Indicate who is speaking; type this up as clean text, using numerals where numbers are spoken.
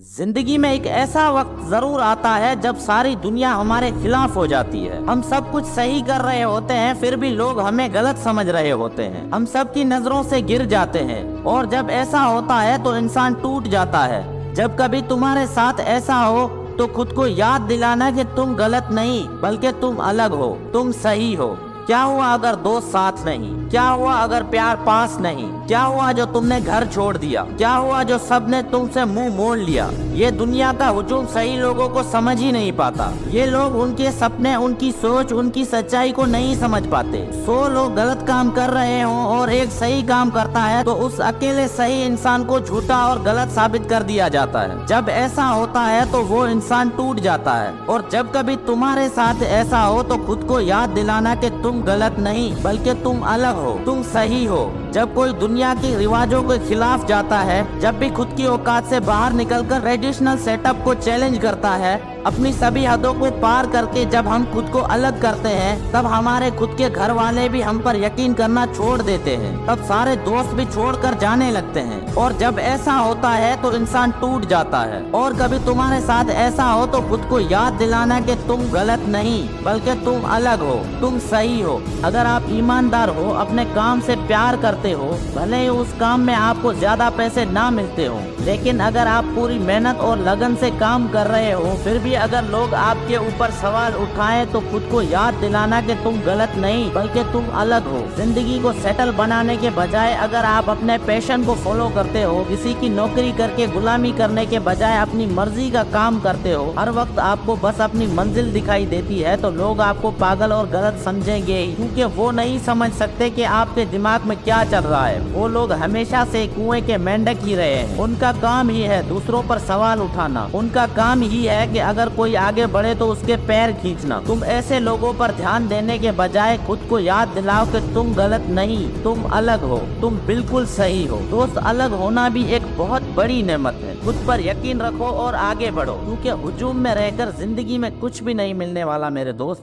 Speaker 1: जिंदगी में एक ऐसा वक्त जरूर आता है जब सारी दुनिया हमारे खिलाफ हो जाती है। हम सब कुछ सही कर रहे होते हैं, फिर भी लोग हमें गलत समझ रहे होते हैं। हम सबकी नजरों से गिर जाते हैं और जब ऐसा होता है तो इंसान टूट जाता है। जब कभी तुम्हारे साथ ऐसा हो तो खुद को याद दिलाना कि तुम गलत नहीं बल्कि तुम अलग हो, तुम सही हो। क्या हुआ अगर दोस्त साथ नहीं? क्या हुआ अगर प्यार पास नहीं? क्या हुआ जो तुमने घर छोड़ दिया? क्या हुआ जो सबने तुमसे मुंह मोड़ लिया? ये दुनिया का हुजूम सही लोगों को समझ ही नहीं पाता। ये लोग उनके सपने, उनकी सोच, उनकी सच्चाई को नहीं समझ पाते। 100 लोग गलत काम कर रहे हों और एक सही काम करता है तो उस अकेले सही इंसान को झूठा और गलत साबित कर दिया जाता है। जब ऐसा होता है तो वो इंसान टूट जाता है। और जब कभी तुम्हारे साथ ऐसा हो तो खुद को याद दिलाना कि तुम गलत नहीं बल्कि तुम अलग हो, तुम सही हो। जब कोई दुनिया के रिवाजों के खिलाफ जाता है, जब भी खुद की औकात से बाहर निकलकर ट्रेडिशनल सेटअप को चैलेंज करता है, अपनी सभी हदों को पार करके जब हम खुद को अलग करते हैं, तब हमारे खुद के घर वाले भी हम पर यकीन करना छोड़ देते हैं। तब सारे दोस्त भी छोड़कर जाने लगते हैं। और जब ऐसा होता है तो इंसान टूट जाता है। और कभी तुम्हारे साथ ऐसा हो तो खुद को याद दिलाना कि तुम गलत नहीं बल्कि तुम अलग हो, तुम सही हो। अगर आप ईमानदार हो, अपने काम से प्यार करते हो, भले ही उस काम में आपको ज्यादा पैसे ना मिलते हो, लेकिन अगर आप पूरी मेहनत और लगन से काम कर रहे हो, फिर भी अगर लोग आपके ऊपर सवाल उठाएं तो खुद को याद दिलाना कि तुम गलत नहीं बल्कि तुम अलग हो। जिंदगी को सेटल बनाने के बजाय अगर आप अपने पैशन को फॉलो करते हो, किसी की नौकरी करके गुलामी करने के बजाय अपनी मर्जी का काम करते हो, हर वक्त आपको बस अपनी मंजिल दिखाई देती है, तो लोग आपको पागल और गलत समझेंगे ही, क्योंकि वो नहीं समझ सकते कि आपके दिमाग में क्या चल रहा है। वो लोग हमेशा से कुएं के मेंढक ही रहे हैं। उनका काम ही है दूसरों पर सवाल उठाना। उनका काम ही है कि अगर कोई आगे बढ़े तो उसके पैर खींचना। तुम ऐसे लोगों पर ध्यान देने के बजाय खुद को याद दिलाओ कि तुम गलत नहीं, तुम अलग हो, तुम बिल्कुल सही हो। दोस्त, अलग होना भी एक बहुत बड़ी नेमत है। खुद पर यकीन रखो और आगे बढ़ो, क्योंकि हुजूम में रहकर जिंदगी में कुछ भी नहीं मिलने वाला मेरे दोस्त।